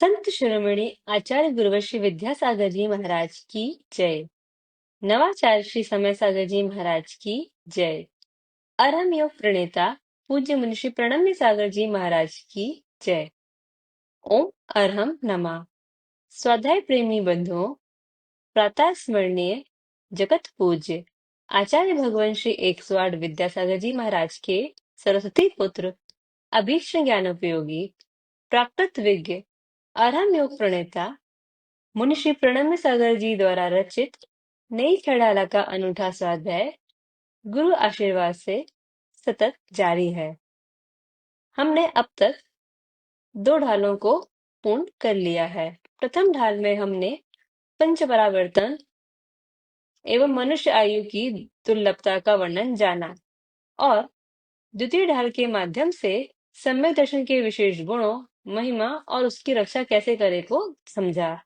संत शिरोमणि आचार्य गुरुवर विद्यासागर जी महाराज की जय। नवाचार्य श्री समय सागर जी महाराज की जय। अरहम योग प्रणेता पूज्य मुनिषि प्रणम्य सागर जी महाराज की जय। ओम अरहम नमः। स्वाध्याय प्रेमी बंधुओं, प्रातः स्मरणीय जगत पूज्य आचार्य भगवान श्री 108 विद्यासागर जी महाराज के सरस्वती पुत्र अभीष्ट ज्ञानोपयोगी प्राकृत विज्ञ अरहम योग प्रणेता मुनिश्री प्रणम्य सागर जी द्वारा रचित नई छड़ाला का अनूठा स्वाध्याय गुरु आशीर्वाद से सतत जारी है। हमने अब तक 2 ढालों को पूर्ण कर लिया है। प्रथम ढाल में हमने पंच परावर्तन एवं मनुष्य आयु की दुर्लभता का वर्णन जाना और द्वितीय ढाल के माध्यम से सम्यक दर्शन के विशेष गुणों, महिमा और उसकी रक्षा कैसे करे को समझा।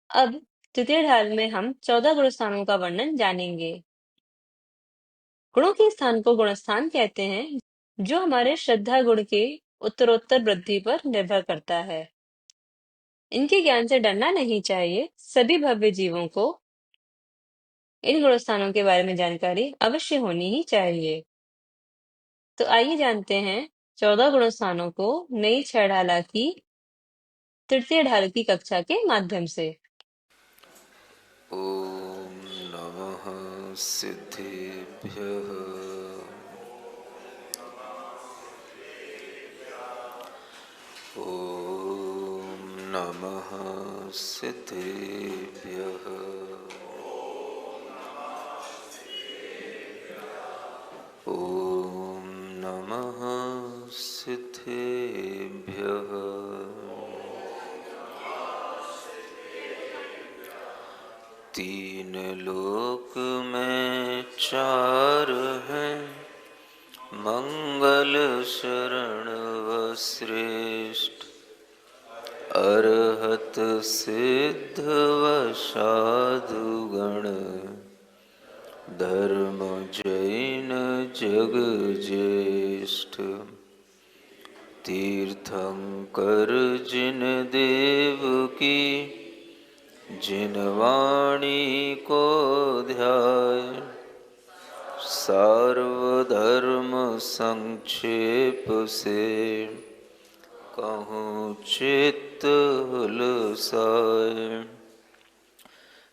अब तृतीय ढाल में हम 14 गुण स्थानों का वर्णन जानेंगे। गुणों के स्थान को गुणस्थान कहते हैं, जो हमारे श्रद्धा गुण के उत्तरोत्तर वृद्धि पर निर्भर करता है। इनके ज्ञान से डरना नहीं चाहिए। सभी भव्य जीवों को इन गुण स्थानों के बारे में जानकारी अवश्य होनी ही चाहिए। तो आइए जानते हैं 14 गुण स्थानों को नई छड़ाला की तृतीय ढाल की कक्षा के माध्यम से। ओम नमः सिद्धेभ्यः। ओम नमः सिद्धेभ्यः। ओम नमः सिद्धेभ्यः। तीन लोक में चार हैं, मंगल शरण व श्रेष्ठ। अरहत सिद्ध व साधुगण, धर्म जैन जग ज्येष्ठ। तीर्थंकर जिन देव की, जिन वाणी को ध्याय। सार्वधर्म संक्षेप से, कहूँ चित्त हुलसाए।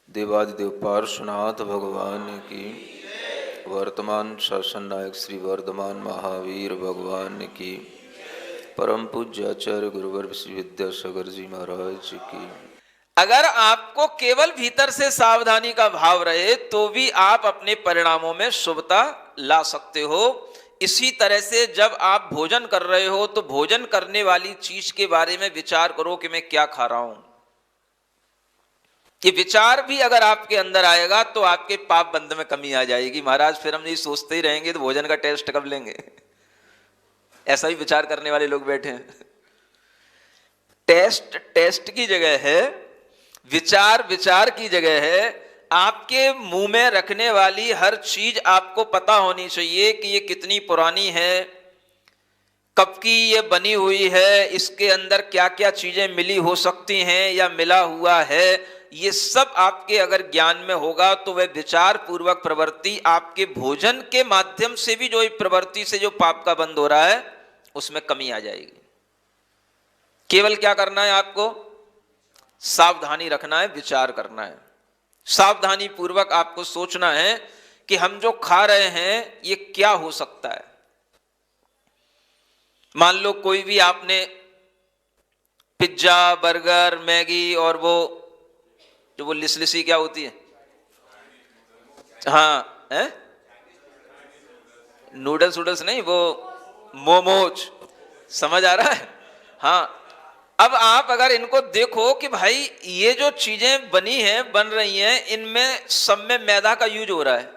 देवादिदेव पार्श्वनाथ भगवान की, वर्तमान शासन नायक श्री वर्धमान महावीर भगवान की, परम पूज्य आचार्य गुरुवर श्री विद्यासागर जी महाराज की। अगर आपको केवल भीतर से सावधानी का भाव रहे तो भी आप अपने परिणामों में शुभता ला सकते हो। इसी तरह से जब आप भोजन कर रहे हो तो भोजन करने वाली चीज के बारे में विचार करो कि मैं क्या खा रहा हूं। ये विचार भी अगर आपके अंदर आएगा तो आपके पाप बंध में कमी आ जाएगी। महाराज फिर हम ये सोचते ही रहेंगे तो भोजन का टेस्ट कब लेंगे। ऐसा ही विचार करने वाले लोग बैठे हैं। टेस्ट की जगह है, विचार की जगह है। आपके मुंह में रखने वाली हर चीज आपको पता होनी चाहिए कि ये कितनी पुरानी है, कब की ये बनी हुई है, इसके अंदर क्या क्या चीजें मिली हो सकती हैं या मिला हुआ है। ये सब आपके अगर ज्ञान में होगा तो वह विचार पूर्वक प्रवृत्ति आपके भोजन के माध्यम से भी जो प्रवृत्ति से जो पाप का बंद हो रहा है उसमें कमी आ जाएगी। केवल क्या करना है आपको? सावधानी रखना है, विचार करना है। सावधानी पूर्वक आपको सोचना है कि हम जो खा रहे हैं ये क्या हो सकता है। मान लो कोई भी आपने पिज्जा, बर्गर, मैगी और वो जो वो लिसलिसी क्या होती है, हाँ है? नूडल्स वूडल्स नहीं, वो मोमोज, समझ आ रहा है? हाँ, अब आप अगर इनको देखो कि भाई ये जो चीजें बनी हैं, बन रही हैं, इनमें सब में मैदा का यूज हो रहा है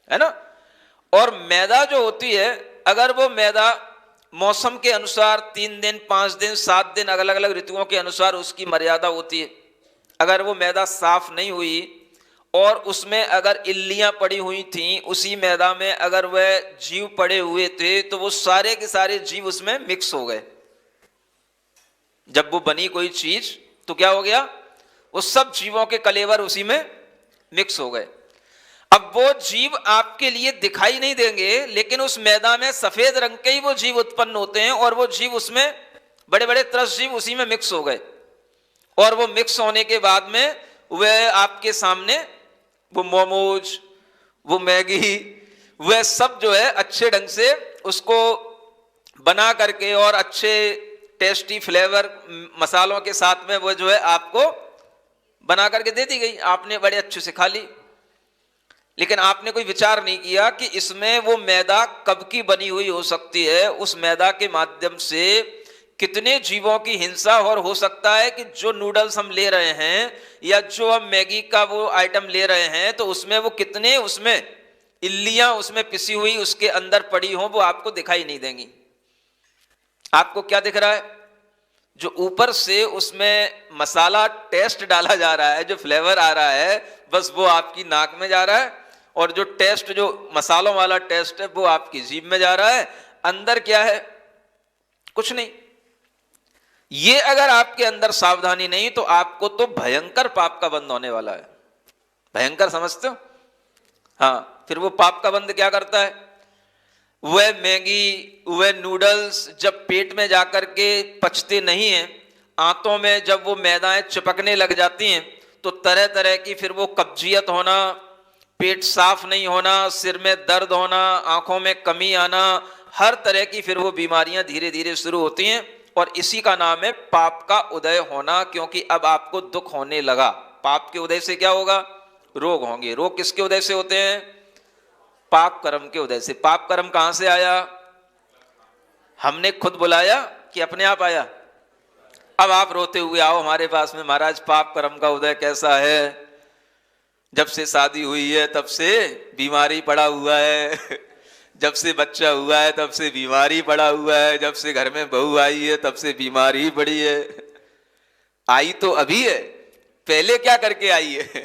ना? और मैदा जो होती है, अगर वो मैदा मौसम के अनुसार 3 दिन, 5 दिन, 7 दिन, अलग अलग ऋतुओं के अनुसार उसकी मर्यादा होती है। अगर वो मैदा साफ नहीं हुई और उसमें अगर इल्लियां पड़ी हुई थीं, उसी मैदा में अगर वह जीव पड़े हुए थे तो वो सारे के सारे जीव उसमें मिक्स हो गए। जब वो बनी कोई चीज तो क्या हो गया, वो सब जीवों के कलेवर उसी में मिक्स हो गए। अब वो जीव आपके लिए दिखाई नहीं देंगे, लेकिन उस मैदा में सफेद रंग के ही वो जीव उत्पन्न होते हैं, और वो जीव उसमें बड़े बड़े त्रस्त जीव उसी में मिक्स हो गए, और वो मिक्स होने के बाद में वह आपके सामने वो मोमोज, वो मैगी, वह सब जो है अच्छे ढंग से उसको बना करके और अच्छे टेस्टी फ्लेवर मसालों के साथ में वो जो है आपको बना करके दे दी गई, आपने बड़े अच्छे से खा ली। लेकिन आपने कोई विचार नहीं किया कि इसमें वो मैदा कब की बनी हुई हो सकती है, उस मैदा के माध्यम से कितने जीवों की हिंसा और हो सकता है कि जो नूडल्स हम ले रहे हैं या जो हम मैगी का वो आइटम ले रहे हैं, तो उसमें वो कितने उसमें इल्लियां उसमें पिसी हुई उसके अंदर पड़ी हों, वो आपको दिखाई नहीं देंगी। आपको क्या दिख रहा है, जो ऊपर से उसमें मसाला टेस्ट डाला जा रहा है, जो फ्लेवर आ रहा है, बस वो आपकी नाक में जा रहा है, और जो टेस्ट, जो मसालों वाला टेस्ट है, वो आपकी जीभ में जा रहा है। अंदर क्या है, कुछ नहीं। ये अगर आपके अंदर सावधानी नहीं, तो आपको तो भयंकर पाप का बंद होने वाला है। भयंकर समझते हो? हाँ, फिर वो पाप का बंद क्या करता है, वह मैगी, वह नूडल्स जब पेट में जाकर के पचते नहीं हैं, आंतों में जब वो मैदाएं चिपकने लग जाती हैं, तो तरह तरह की फिर वो कब्जियत होना, पेट साफ नहीं होना, सिर में दर्द होना, आंखों में कमी आना, हर तरह की फिर वो बीमारियां धीरे धीरे शुरू होती हैं। और इसी का नाम है पाप का उदय होना, क्योंकि अब आपको दुख होने लगा। पाप के उदय से क्या होगा, रोग होंगे। रोग किसके उदय से होते हैं, पाप कर्म के उदय से। पाप कर्म कहां से आया, हमने खुद बुलाया कि अपने आप आया? अब आप रोते हुए आओ हमारे पास में, महाराज पाप कर्म का उदय कैसा है, जब से शादी हुई है तब से बीमारी पड़ा हुआ है, जब से बच्चा हुआ है तब से बीमारी पड़ा हुआ है, जब से घर में बहू आई है तब से बीमारी पड़ी है। आई तो अभी है, पहले क्या करके आई है?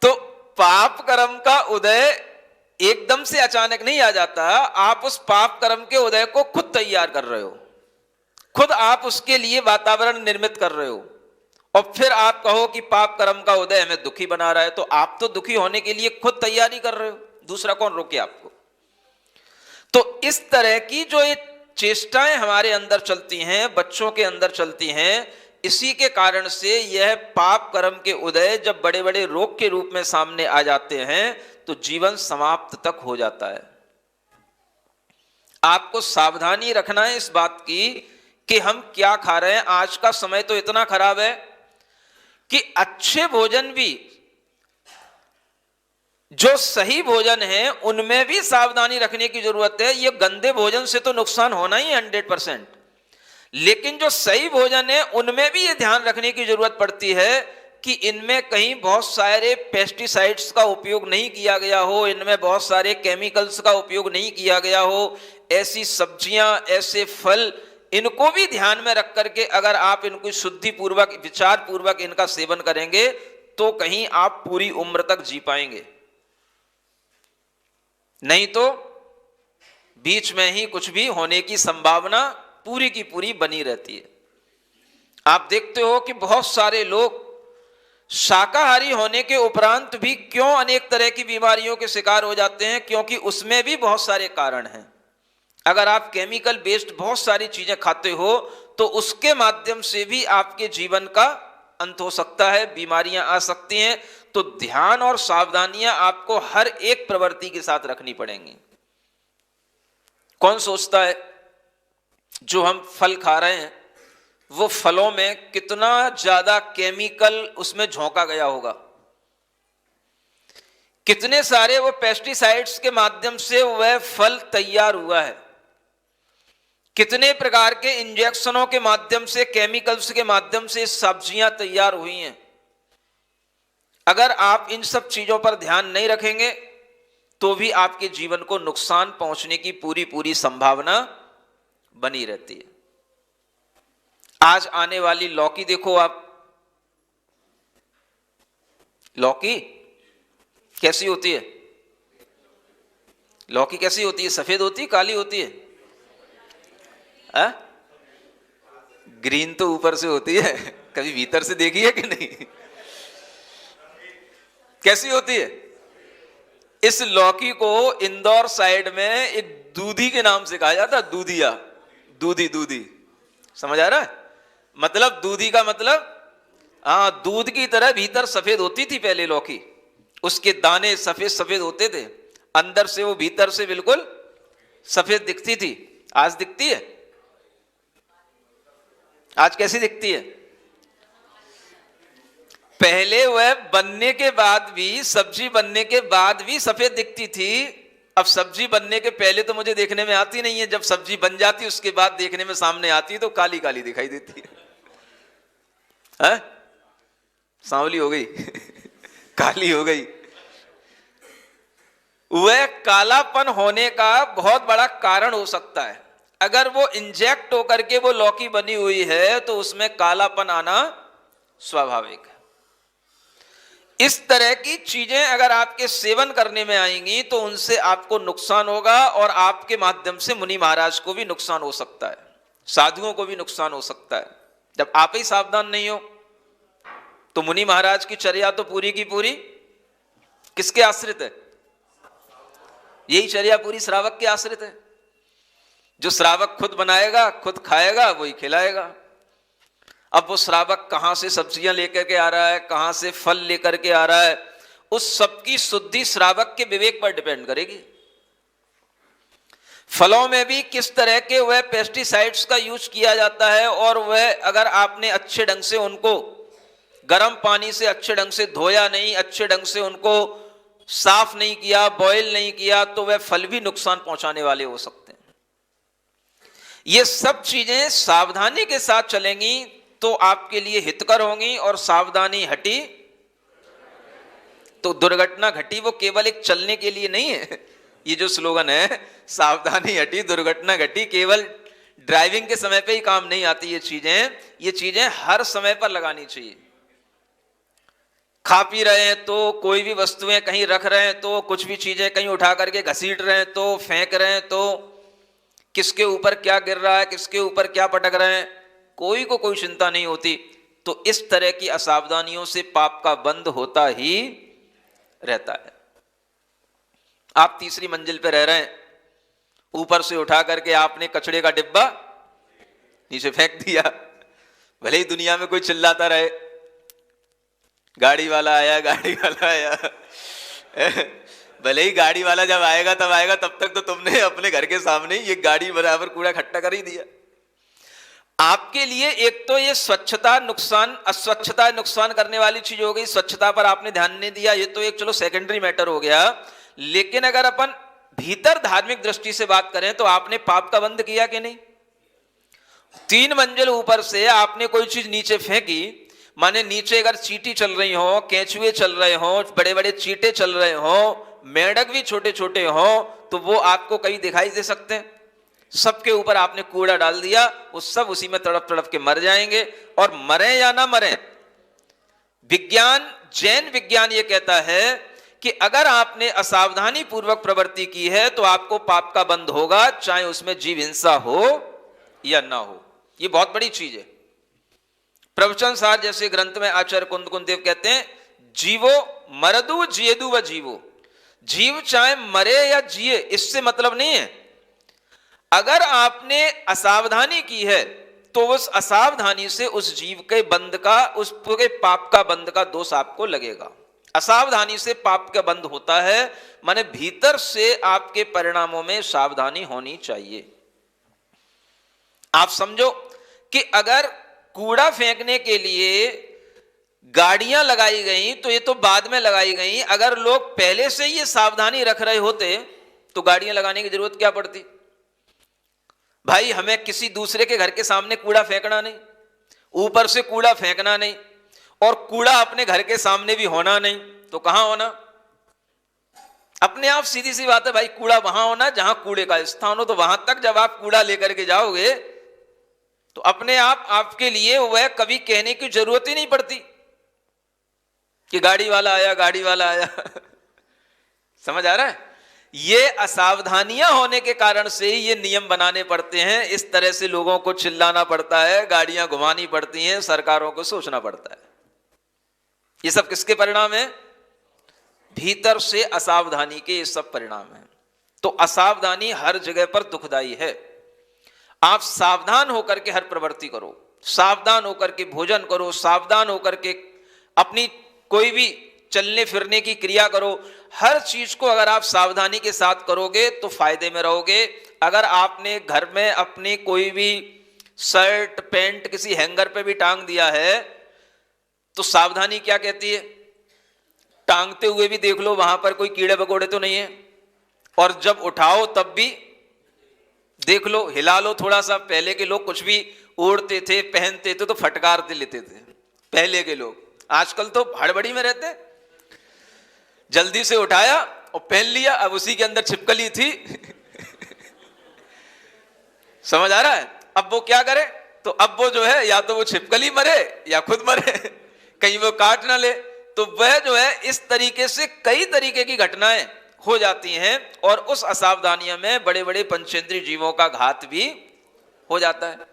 तो पाप कर्म का उदय एकदम से अचानक नहीं आ जाता। आप उस पाप कर्म के उदय को खुद तैयार कर रहे हो, खुद आप उसके लिए वातावरण निर्मित कर रहे हो, और फिर आप कहो कि पाप कर्म का उदय हमें दुखी बना रहा है। तो आप तो दुखी होने के लिए खुद तैयारी कर रहे हो, दूसरा कौन रोके आपको? तो इस तरह की जो ये चेष्टाएं हमारे अंदर चलती हैं, बच्चों के अंदर चलती हैं, इसी के कारण से यह पाप कर्म के उदय जब बड़े बड़े रोग के रूप में सामने आ जाते हैं, तो जीवन समाप्त तक हो जाता है। आपको सावधानी रखना है इस बात की कि हम क्या खा रहे हैं। आज का समय तो इतना खराब है कि अच्छे भोजन भी, जो सही भोजन है, उनमें भी सावधानी रखने की जरूरत है। ये गंदे भोजन से तो नुकसान होना ही 100%, लेकिन जो सही भोजन है उनमें भी ये ध्यान रखने की जरूरत पड़ती है कि इनमें कहीं बहुत सारे पेस्टिसाइड्स का उपयोग नहीं किया गया हो, इनमें बहुत सारे केमिकल्स का उपयोग नहीं किया गया हो। ऐसी सब्जियां, ऐसे फल, इनको भी ध्यान में रख करके अगर आप इनको शुद्धि पूर्वक, विचार पूर्वक इनका सेवन करेंगे, तो कहीं आप पूरी उम्र तक जी पाएंगे। नहीं तो बीच में ही कुछ भी होने की संभावना पूरी की पूरी बनी रहती है। आप देखते हो कि बहुत सारे लोग शाकाहारी होने के उपरांत भी क्यों अनेक तरह की बीमारियों के शिकार हो जाते हैं, क्योंकि उसमें भी बहुत सारे कारण हैं। अगर आप केमिकल बेस्ड बहुत सारी चीजें खाते हो, तो उसके माध्यम से भी आपके जीवन का अंत हो सकता है, बीमारियां आ सकती हैं। तो ध्यान और सावधानियां आपको हर एक प्रवृत्ति के साथ रखनी पड़ेंगी। कौन सोचता है जो हम फल खा रहे हैं, वो फलों में कितना ज्यादा केमिकल उसमें झोंका गया होगा, कितने सारे वो पेस्टिसाइड्स के माध्यम से वह फल तैयार हुआ है, कितने प्रकार के इंजेक्शनों के माध्यम से, केमिकल्स के माध्यम से सब्जियां तैयार हुई हैं। अगर आप इन सब चीजों पर ध्यान नहीं रखेंगे, तो भी आपके जीवन को नुकसान पहुंचने की पूरी पूरी संभावना बनी रहती है। आज आने वाली लौकी देखो आप, लौकी कैसी होती है? लौकी कैसी होती है? सफेद होती है, काली होती है? ग्रीन तो ऊपर से होती है, कभी भीतर से देखी है कि नहीं? कैसी होती है? इस लौकी को इंदौर साइड में एक दूधी के नाम से कहा जाता है, दूधिया, दूधी दूधी, समझ आ रहा है? मतलब दूधी का मतलब, हाँ, दूध की तरह भीतर सफेद होती थी पहले लौकी, उसके दाने सफेद सफेद होते थे, अंदर से वो भीतर से बिल्कुल सफेद दिखती थी। आज दिखती है? आज कैसी दिखती है? पहले वह बनने के बाद भी, सब्जी बनने के बाद भी सफेद दिखती थी। अब सब्जी बनने के पहले तो मुझे देखने में आती नहीं है, जब सब्जी बन जाती उसके बाद देखने में सामने आती तो काली काली दिखाई देती है, सांवली हो गई काली हो गई। वह कालापन होने का बहुत बड़ा कारण हो सकता है। अगर वो इंजेक्ट होकर के वो लौकी बनी हुई है तो उसमें कालापन आना स्वाभाविक है। इस तरह की चीजें अगर आपके सेवन करने में आएंगी तो उनसे आपको नुकसान होगा, और आपके माध्यम से मुनि महाराज को भी नुकसान हो सकता है, साधुओं को भी नुकसान हो सकता है। जब आप ही सावधान नहीं हो तो मुनि महाराज की चर्या तो पूरी की पूरी किसके आश्रित है? यही चर्या पूरी श्रावक के आश्रित है। जो श्रावक खुद बनाएगा, खुद खाएगा, वही खिलाएगा। अब वो श्रावक कहां से सब्जियां लेकर के आ रहा है, कहां से फल लेकर के आ रहा है, उस सब की शुद्धि श्रावक के विवेक पर डिपेंड करेगी। फलों में भी किस तरह के वह पेस्टिसाइड्स का यूज किया जाता है, और वह अगर आपने अच्छे ढंग से उनको गर्म पानी से अच्छे ढंग से धोया नहीं, अच्छे ढंग से उनको साफ नहीं किया, बॉयल नहीं किया, तो वह फल भी नुकसान पहुंचाने वाले हो सकते हैं। ये सब चीजें सावधानी के साथ चलेंगी तो आपके लिए हितकर होंगी, और सावधानी हटी तो दुर्घटना घटी। वो केवल एक चलने के लिए नहीं है, ये जो स्लोगन है सावधानी हटी दुर्घटना घटी, केवल ड्राइविंग के समय पे ही काम नहीं आती। ये चीजें हर समय पर लगानी चाहिए। खा पी रहे हैं तो कोई भी वस्तुएं कहीं रख रहे हैं तो, कुछ भी चीजें कहीं उठा करके घसीट रहे हैं तो, फेंक रहे हैं तो, किसके ऊपर क्या गिर रहा है, किसके ऊपर क्या पटक रहे हैं, कोई को कोई चिंता नहीं होती। तो इस तरह की असावधानियों से पाप का बंध होता ही रहता है। आप तीसरी मंजिल पे रह रहे हैं, ऊपर से उठा करके आपने कचड़े का डिब्बा नीचे फेंक दिया, भले ही दुनिया में कोई चिल्लाता रहे, गाड़ी वाला आया, गाड़ी वाला आया भले ही गाड़ी वाला जब आएगा तब आएगा, तब तक तो तुमने अपने घर के सामने ही ये गाड़ी बराबर कूड़ा इकट्ठा कर ही दिया। आपके लिए एक तो ये स्वच्छता नुकसान, अस्वच्छता नुकसान करने वाली चीज हो गई, स्वच्छता पर आपने ध्यान नहीं दिया, ये तो एक चलो सेकेंडरी मैटर हो गया। लेकिन अगर अपन भीतर धार्मिक दृष्टि से बात करें तो आपने पाप का बंध किया कि नहीं? 3 मंजिल ऊपर से आपने कोई चीज नीचे फेंकी, माने नीचे अगर चींटी चल रही हो, केंचुए चल रहे हो, बड़े बड़े चींटे चल रहे हो, मेंढक भी छोटे छोटे हो, तो वो आपको कहीं दिखाई दे सकते हैं? सबके ऊपर आपने कूड़ा डाल दिया, वो सब उसी में तड़प तड़प के मर जाएंगे। और मरे या ना मरे, विज्ञान, जैन विज्ञान ये कहता है कि अगर आपने असावधानी पूर्वक प्रवृत्ति की है तो आपको पाप का बंध होगा, चाहे उसमें जीव हिंसा हो या ना हो। ये बहुत बड़ी चीज है। प्रवचन सार जैसे ग्रंथ में आचार्य कुंद देव कहते हैं, जीवो मरदु जियेदु व जीवो, जीव चाहे मरे या जिए, इससे मतलब नहीं है। अगर आपने असावधानी की है तो उस असावधानी से उस जीव के बंध का, उस पूरे पाप का बंध का दोष आपको लगेगा। असावधानी से पाप का बंध होता है, माने भीतर से आपके परिणामों में सावधानी होनी चाहिए। आप समझो कि अगर कूड़ा फेंकने के लिए गाड़ियां लगाई गई तो ये तो बाद में लगाई गई, अगर लोग पहले से ये सावधानी रख रहे होते तो गाड़ियां लगाने की जरूरत क्या पड़ती? भाई हमें किसी दूसरे के घर के सामने कूड़ा फेंकना नहीं, ऊपर से कूड़ा फेंकना नहीं, और कूड़ा अपने घर के सामने भी होना नहीं, तो कहां होना? अपने आप सीधी सी बात है भाई, कूड़ा वहां होना जहां कूड़े का स्थान हो। तो वहां तक जब आप कूड़ा लेकर के जाओगे तो अपने आप आपके लिए वह कभी कहने की जरूरत ही नहीं पड़ती कि गाड़ी वाला आया, गाड़ी वाला आया समझ आ रहा है? ये असावधानियां होने के कारण से ही ये नियम बनाने पड़ते हैं, इस तरह से लोगों को चिल्लाना पड़ता है, गाड़ियां घुमानी पड़ती हैं, सरकारों को सोचना पड़ता है। ये सब किसके परिणाम है? भीतर से असावधानी के ये सब परिणाम है। तो असावधानी हर जगह पर दुखदाई है। आप सावधान होकर के हर प्रवृत्ति करो, सावधान होकर के भोजन करो, सावधान होकर के अपनी कोई भी चलने फिरने की क्रिया करो। हर चीज को अगर आप सावधानी के साथ करोगे तो फायदे में रहोगे। अगर आपने घर में अपनी कोई भी शर्ट पैंट किसी हैंगर पे भी टांग दिया है तो सावधानी क्या कहती है? टांगते हुए भी देख लो वहां पर कोई कीड़े मकोड़े तो नहीं है, और जब उठाओ तब भी देख लो, हिला लो थोड़ा सा। पहले के लोग कुछ भी ओढ़ते थे पहनते थे तो फटकार लेते थे पहले के लोग, आजकल तो हड़बड़ी में रहते, जल्दी से उठाया और पहन लिया, अब उसी के अंदर छिपकली थी समझ आ रहा है? अब वो क्या करे? तो अब वो जो है या तो वो छिपकली मरे या खुद मरे कहीं वो काट ना ले। तो वह जो है इस तरीके से कई तरीके की घटनाएं हो जाती हैं, और उस असावधानियों में बड़े बड़े पंचेंद्रीय जीवों का घात भी हो जाता है।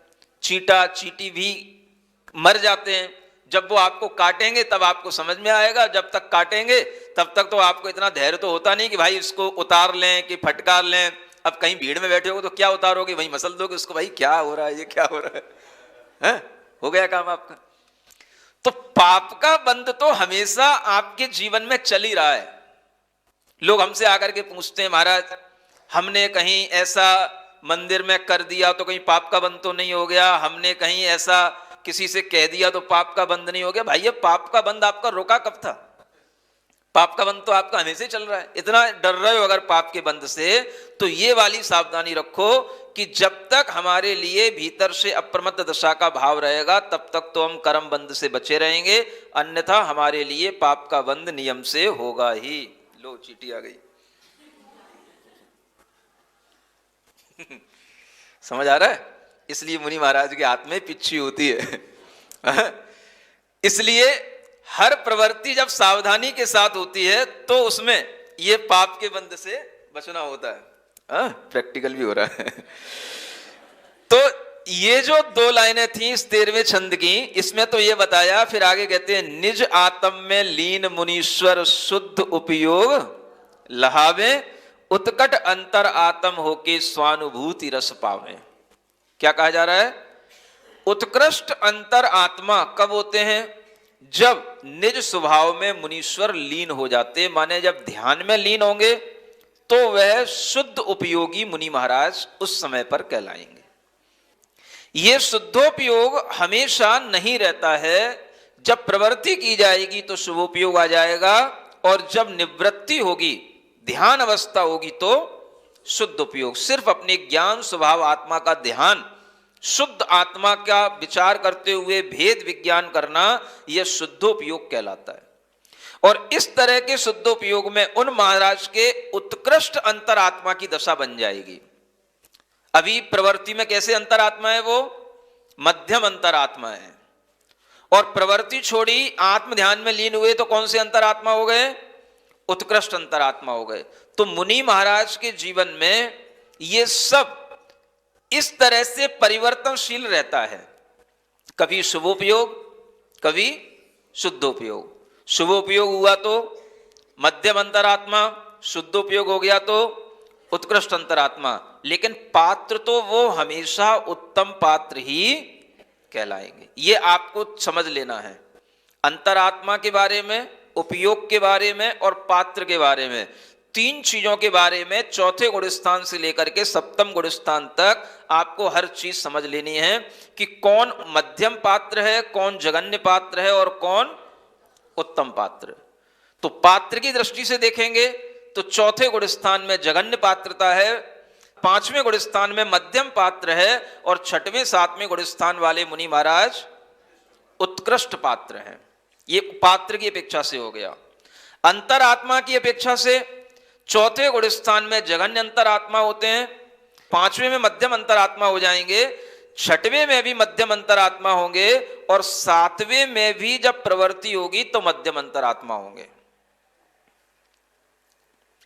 चींटा चींटी भी मर जाते हैं। जब वो आपको काटेंगे तब आपको समझ में आएगा, जब तक काटेंगे तब तक तो आपको इतना धैर्य तो होता नहीं कि भाई इसको उतार लें कि फटकार लें। अब कहीं भीड़ में बैठे हो तो क्या उतारोगे? वहीं मसल दोगे उसको, भाई क्या हो रहा है, ये क्या हो रहा है? हो गया काम आपका। तो पाप का बंध तो हमेशा आपके जीवन में चल ही रहा है। लोग हमसे आकर के पूछते हैं, महाराज हमने कहीं ऐसा मंदिर में कर दिया तो कहीं पाप का बंध तो नहीं हो गया, हमने कहीं ऐसा किसी से कह दिया तो पाप का बंध नहीं हो गया। भाई ये पाप का बंध आपका रोका कब था? पाप का बंध तो आपका हमेशा ही चल रहा है। इतना डर रहे हो अगर पाप के बंध से, तो ये वाली सावधानी रखो कि जब तक हमारे लिए भीतर से अप्रमत्त दशा का भाव रहेगा तब तक तो हम कर्म बंध से बचे रहेंगे, अन्यथा हमारे लिए पाप का बंध नियम से होगा ही। लो चींटी आ गई समझ आ रहा है? इसलिए मुनि महाराज के हाथ में पिच्छी होती है इसलिए हर प्रवृत्ति जब सावधानी के साथ होती है तो उसमें ये पाप के बंध से बचना होता है। प्रैक्टिकल भी हो रहा है तो ये जो दो लाइनें थी इस 13वें छंद की, इसमें तो ये बताया, फिर आगे कहते हैं निज आत्म में लीन मुनीश्वर शुद्ध उपयोग लहावे, उत्कट अंतर आत्म होके स्वानुभूति रस पावे। क्या कहा जा रहा है? उत्कृष्ट अंतर आत्मा कब होते हैं? जब निज स्वभाव में मुनीश्वर लीन हो जाते, माने जब ध्यान में लीन होंगे तो वह शुद्ध उपयोगी मुनि महाराज उस समय पर कहलाएंगे। यह शुद्धोपयोग हमेशा नहीं रहता है। जब प्रवृत्ति की जाएगी तो शुभोपयोग आ जाएगा, और जब निवृत्ति होगी ध्यान अवस्था होगी तो शुद्ध उपयोग। सिर्फ अपने ज्ञान स्वभाव आत्मा का ध्यान, शुद्ध आत्मा का विचार करते हुए भेद विज्ञान करना, यह शुद्धोपयोग कहलाता है। और इस तरह के शुद्धोपयोग में उन महाराज के उत्कृष्ट अंतरात्मा की दशा बन जाएगी। अभी प्रवृत्ति में कैसे अंतरात्मा है? वो मध्यम अंतरात्मा है। और प्रवृत्ति छोड़ी आत्म ध्यान में लीन हुए तो कौन से अंतरात्मा हो गए? उत्कृष्ट अंतरात्मा हो गए। तो मुनि महाराज के जीवन में ये सब इस तरह से परिवर्तनशील रहता है, कभी शुभोपयोग कभी शुद्धोपयोग। शुभोपयोग हुआ तो मध्यम अंतरात्मा, शुद्धोपयोग हो गया तो उत्कृष्ट अंतरात्मा, लेकिन पात्र तो वो हमेशा उत्तम पात्र ही कहलाएंगे। ये आपको समझ लेना है। अंतरात्मा के बारे में, उपयोग के बारे में और पात्र के बारे में, तीन चीजों के बारे में चौथे गुण स्थान से लेकर के सप्तम गुण स्थान तक आपको हर चीज समझ लेनी है कि कौन मध्यम पात्र है, कौन जघन्य पात्र है और कौन उत्तम पात्र। तो पात्र की दृष्टि से देखेंगे तो चौथे गुण स्थान में जघन्य पात्रता है, पांचवें गुण स्थान में मध्यम पात्र है, और छठवें सातवें गुण स्थान वाले मुनि महाराज उत्कृष्ट पात्र हैं। ये पात्र की अपेक्षा से हो गया। अंतरात्मा की अपेक्षा से चौथे गुण स्थान में जघन्य अंतरात्मा होते हैं, पांचवें में मध्यम अंतरात्मा हो जाएंगे, छठवें में भी मध्यम अंतरात्मा होंगे, और सातवें में भी जब प्रवृत्ति होगी तो मध्यम अंतरात्मा होंगे।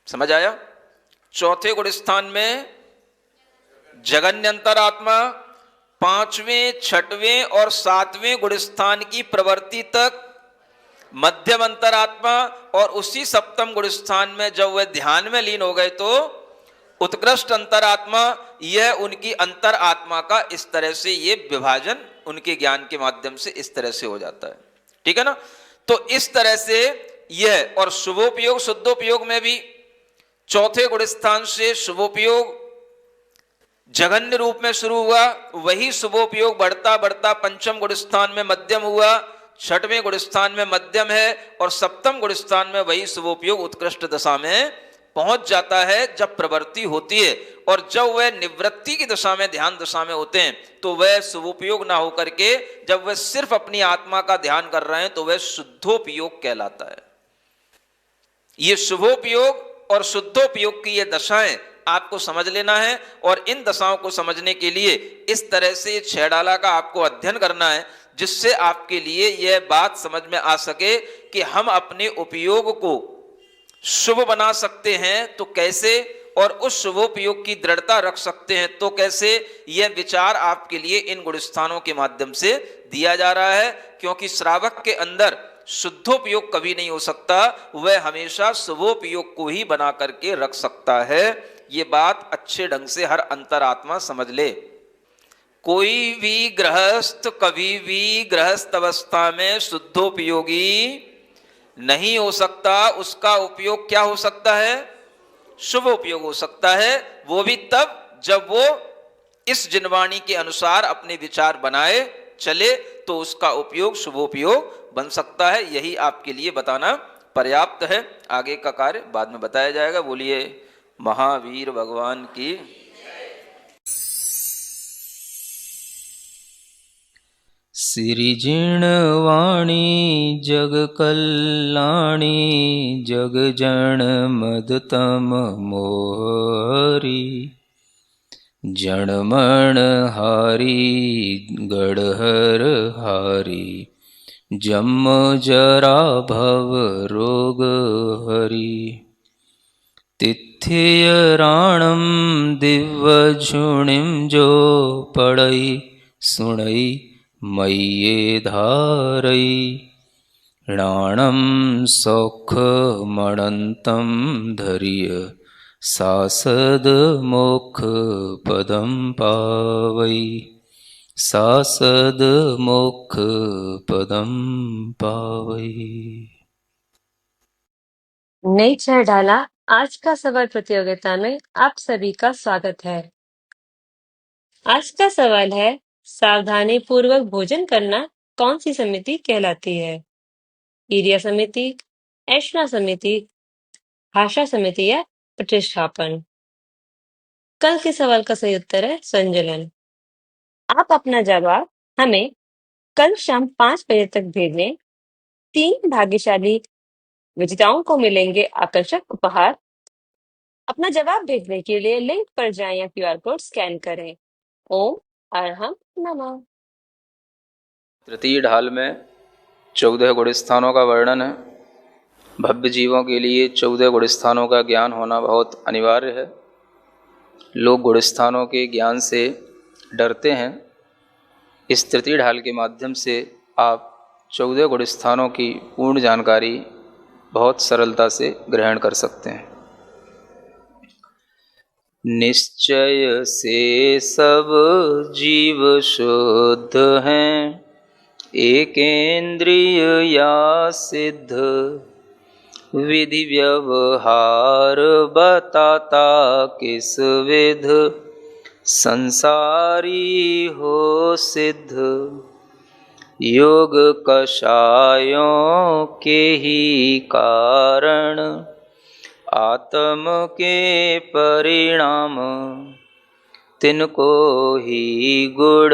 समझ आया? चौथे गुण स्थान में जगन्य अंतरात्मा, पांचवें, छठवें और सातवें गुण स्थान की प्रवृत्ति तक मध्यम अंतरात्मा, और उसी सप्तम गुण स्थान में जब वह ध्यान में लीन हो गए तो उत्कृष्ट अंतरात्मा। यह उनकी अंतर आत्मा का इस तरह से ये विभाजन उनके ज्ञान के माध्यम से इस तरह से हो जाता है। ठीक है ना। तो इस तरह से यह, और शुभोपयोग शुद्धोपयोग में भी चौथे गुण स्थान से शुभोपयोग जघन्य रूप में शुरू हुआ, वही शुभोपयोग बढ़ता बढ़ता पंचम गुण स्थान में मध्यम हुआ, छठवें गुण स्थान में मध्यम है, और सप्तम गुण स्थान में वही शुभोपयोग उत्कृष्ट दशा में पहुंच जाता है जब प्रवृत्ति होती है। और जब वह निवृत्ति की दशा में, ध्यान दशा में होते हैं, तो वह शुभोपयोग ना होकर के जब वह सिर्फ अपनी आत्मा का ध्यान कर रहे हैं तो वह शुद्धोपयोग कहलाता है। ये शुभोपयोग और शुद्धोपयोग की ये दशाएं आपको समझ लेना है, और इन दशाओं को समझने के लिए इस तरह से छह डाला का आपको अध्ययन करना है, जिससे आपके लिए यह बात समझ में आ सके कि हम अपने उपयोग को शुभ बना सकते हैं तो कैसे, और उस शुभोपयोग की दृढ़ता रख सकते हैं तो कैसे। यह विचार आपके लिए इन गुण स्थानों के माध्यम से दिया जा रहा है, क्योंकि श्रावक के अंदर शुद्धोपयोग कभी नहीं हो सकता, वह हमेशा शुभोपयोग को ही बना करके रख सकता है। ये बात अच्छे ढंग से हर अंतरात्मा समझ ले। कोई भी गृहस्थ कभी भी गृहस्थ अवस्था में शुद्धोपयोगी नहीं हो सकता। उसका उपयोग क्या हो सकता है? शुभ उपयोग हो सकता है, वो भी तब जब वो इस जिनवाणी के अनुसार अपने विचार बनाए चले, तो उसका उपयोग शुभोपयोग बन सकता है। यही आपके लिए बताना पर्याप्त है, आगे का कार्य बाद में बताया जाएगा। बोलिए महावीर भगवान की। सिरिजिणवाणी जग कल्याणी जग जन मदतम मोहरी जणमण हारी गढ़हर हारी जम जरा भव रोग हरी तिथ्य राणम दिव्य झुणिम जो पड़ई सुणई मय्ये धारई राणम सौख मणंतम धर्य सासद मोक्ष पदम पावई सासद मोक्ष पदम पावई। नई छह डाला आज का सवाल प्रतियोगिता में आप सभी का स्वागत है। आज का सवाल है, सावधानी पूर्वक भोजन करना कौन सी समिति कहलाती है? ईर्ष्या समिति, ऐष्णा समिति, भाषा समिति या प्रतिष्ठापन? कल के सवाल का सही उत्तर है संजलन। आप अपना जवाब हमें कल शाम 5 बजे तक भेजें। 3 भाग्यशाली विजेताओं को मिलेंगे आकर्षक उपहार। अपना जवाब भेजने के लिए लिंक पर जाएं या क्यूआर कोड स्कैन करें। ओम अरहम नमः। तृतीय ढाल में 14 गुण स्थानों का वर्णन है। भव्य जीवों के लिए 14 गुण स्थानों का ज्ञान होना बहुत अनिवार्य है। लोग गुण स्थानों के ज्ञान से डरते हैं। इस तृतीय ढाल के माध्यम से आप 14 गुण स्थानों की पूर्ण जानकारी बहुत सरलता से ग्रहण कर सकते हैं। निश्चय से सब जीव शुद्ध हैं, एकेंद्रिय या सिद्ध विधि व्यवहार बताता किस विध संसारी हो सिद्ध। योग कषायों के ही कारण आत्म के परिणाम तिनको ही गुण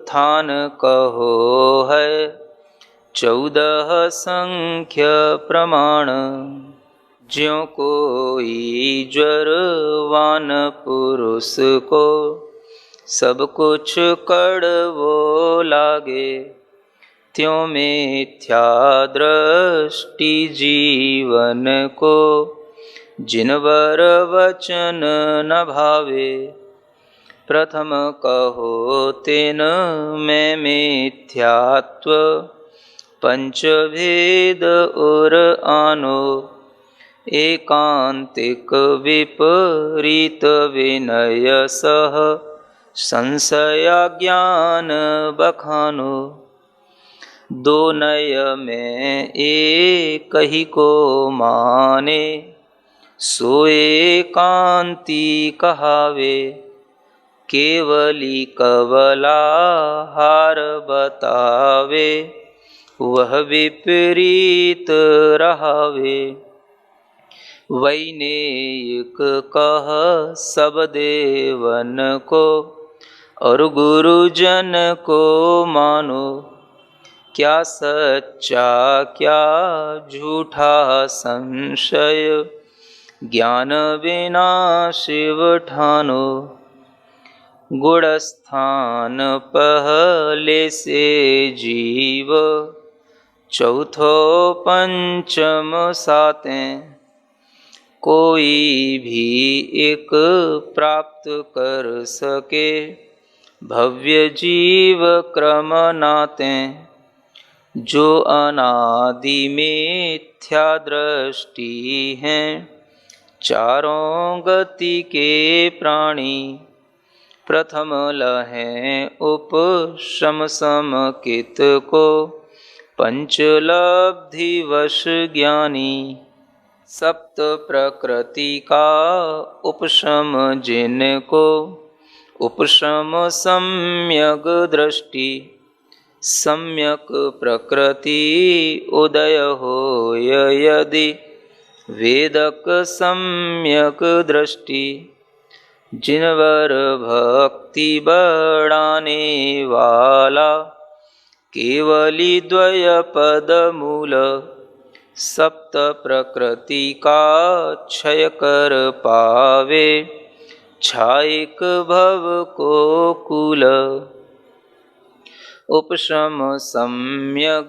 थान कहो है 14 संख्य प्रमाण। ज्यों कोई ज्वरवान पुरुष को सब कुछ कड़वो लागे, त्यों मिथ्या दृष्टि जीवन को जिनवर वचन न भावे। प्रथम कहो तेन में मिथ्यात्व, पंचभेद और आनो। एकांतिक विपरीत विनय सह, संशय ज्ञान बखानो। दो नय में एक ही को माने, सो एकांती कहावे। केवली कवला हार बतावे, वह विपरीत रहावे। वैनेयिक कह सब देवन को, और गुरुजन को मानो। क्या सच्चा क्या झूठा संशय, ज्ञान बिना शिव ठानो। गुणस्थान पहले से जीव, चौथो पंचम सातें। कोई भी एक प्राप्त कर सके, भव्य जीव क्रम नातें। जो अनादि मिथ्या दृष्टि हैं, चारों गति के प्राणी। प्रथम लहें उपशम समकित को, पंचलब्धि वश ज्ञानी। सप्त प्रकृति का उपशम जिनको, उपशम सम्यक दृष्टि। सम्यक प्रकृति उदय हो यदि, वेदक सम्यक दृष्टि। जिनवर भक्ति बढ़ाने वाला, केवली द्वय पद मूल। सप्त प्रकृति का क्षय कर पावे, छायक भव को कुल। उपशम सम्यक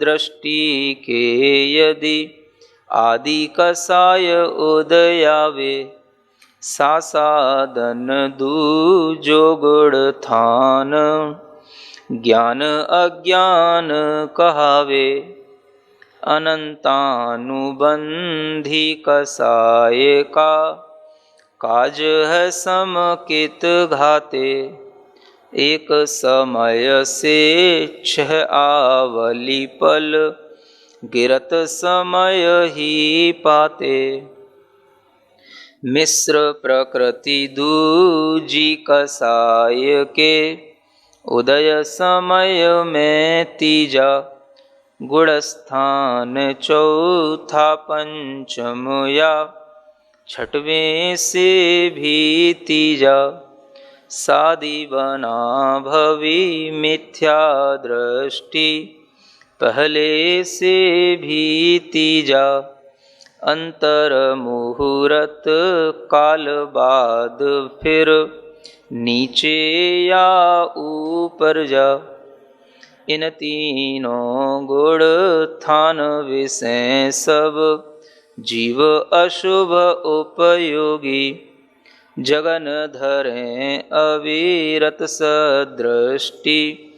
दृष्टि के यदि, आदि कसाय उदयावे। सासादन दूजो गुण थान, ज्ञान अज्ञान कहावे। अनंतानुबंधी कसाय का, काज है समकित घाते। एक समय से छह आवली पल, गिरत समय ही पाते। मिश्र प्रकृति दूजी कसाय के, उदय समय में तीजा। गुणस्थान चौथा पंचम या, छठवें से भी तीजा। सादी बना भवी मिथ्या दृष्टि, पहले से भी तीजा। अंतर मुहूर्त काल बाद फिर, नीचे या ऊपर जा। इन तीनों गुण थान विषय सब, जीव अशुभ उपयोगी। जगन धरें अविरत सदृष्टि,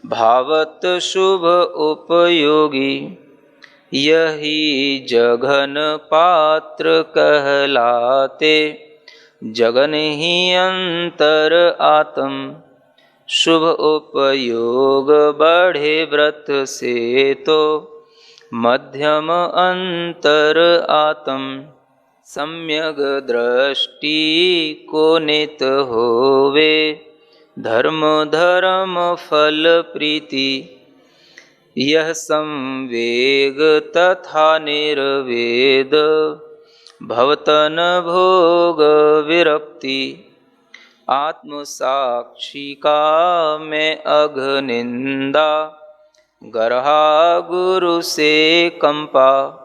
भावत शुभ उपयोगी। यही जघन पात्र कहलाते, जगन ही अंतर आत्म। शुभ उपयोग बढ़े व्रत से तो, मध्यम अंतर आत्म। सम्यक दृष्टि को नित होवे, धर्म धर्म फल प्रीति। यह संवेग तथा निर्वेद, भवतन भोग विरक्ति। आत्म साक्षी का मैं अघनिंदा, गरहा गुरु से कंपा।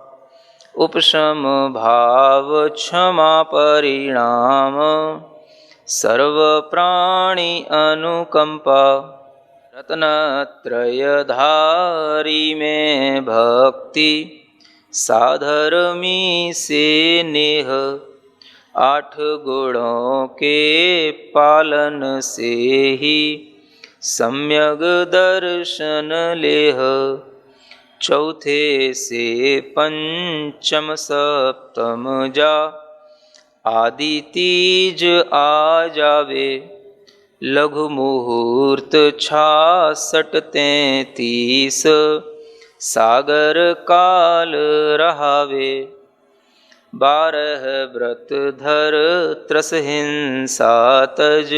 उपशम भाव क्षमा परिणाम, सर्व प्राणी अनुकंपा। रत्नत्रय धारी में भक्ति, साधर्मी से नेह, 8 गुणों के पालन से ही सम्यग दर्शन लेह। चौथे से पंचम सप्तम जा, आदि तीज आ जावे। लघु मुहूर्त 66 33, सागर काल रहावे। 12 व्रत धर त्रस हिंसा तज,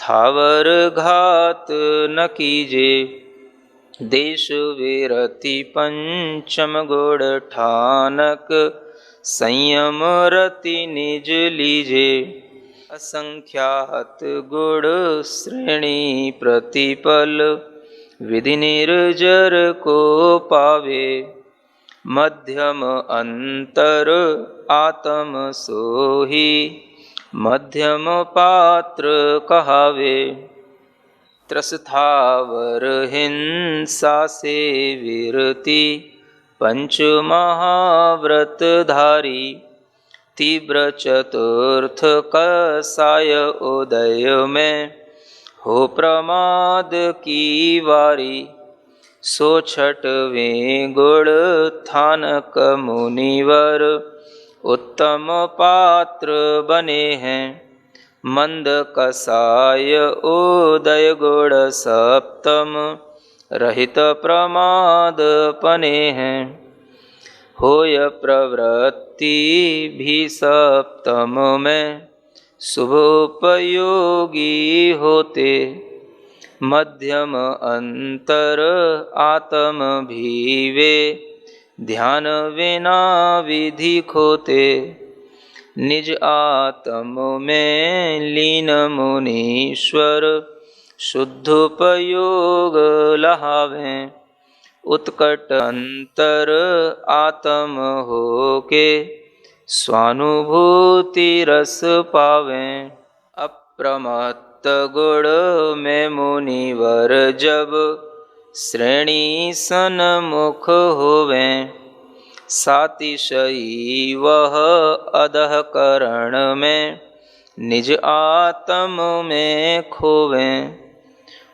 थावर घात न कीजे। देश विरति पंचम गुण ठानक, संयम रति निज लीजे। असंख्यात गुण श्रेणी प्रतिपल, विधि निर्जर को पावे। मध्यम अंतर आत्म सोही, मध्यम पात्र कहावे। त्रसथावर हिंसा से विरति, पंच महाव्रत धारी। तीव्र चतुर्थ कसाय उदय में, हो प्रमाद की वारी। 106वें गुण थानक मुनिवर, उत्तम पात्र बने हैं। मंद कसाय उदय गुण सप्तम, रहित प्रमाद पने हैं। होय प्रवृत्ति भी सप्तम में, शुभोपयोगी होते। मध्यम अंतर आत्म भी वे, ध्यान विना विधि खोते। निज आत्म में लीन मुनीश्वर, शुद्धोपयोग लहावें। उत्कट अंतर आत्म हो के, स्वानुभूति रस पावें। अप्रमत्त गुण में मुनिवर जब, श्रेणी सन्मुख होवें। सातिशयी वह अधःकरण में, निज आत्म में खोवें।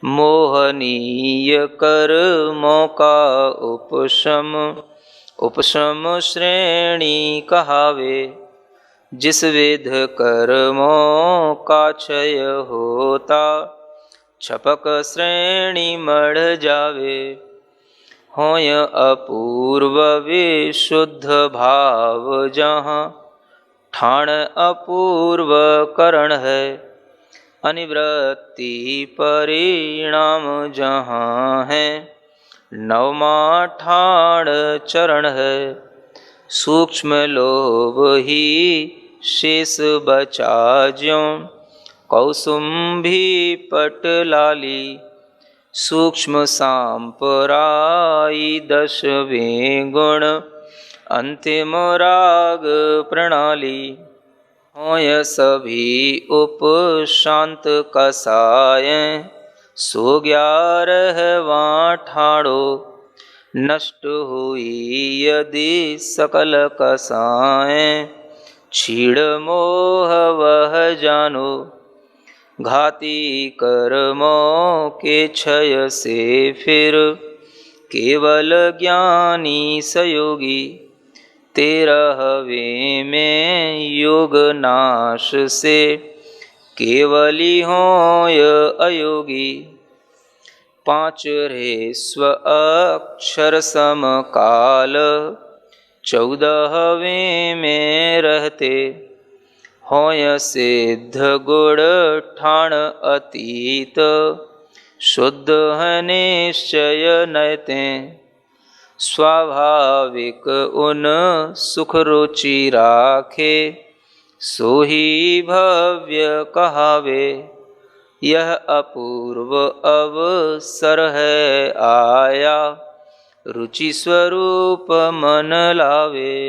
मोहनीय कर्मों का उपशम, उपशम श्रेणी कहावे। जिस विध कर्मों का क्षय होता, छपक श्रेणी मढ़ जावे। होय अपूर्व विशुद्ध भाव जहाँ, ठाण अपूर्व करण है। अनिवृत्ति परिणाम जहाँ है, नवमा ठाण चरण है। सूक्ष्म लोभ ही शेष बचा ज्यों, कौसुम्भी पटलाली। सूक्ष्म सांपराई 10वें गुण, अंतिम राग प्रणाली। होय सभी उपशांत कसाय, सो 11वां ठाणो। नष्ट हुई यदि सकल कसाय, छीड़ मोह वह जानो। घाती कर्मों के क्षय से फिर, केवल ज्ञानी सयोगी। 13वें में योग नाश से, केवली होय अयोगी। 5 ह्रेस्व अक्षर समकाल, 14वें में रहते। होय सिद्ध गुण ठाण अतीत, शुद्ध है निश्चय नयते। स्वाभाविक उन सुख रुचि राखे, सो ही भव्य कहावे। यह अपूर्व अवसर है आया, रुचि स्वरूप मन लावे।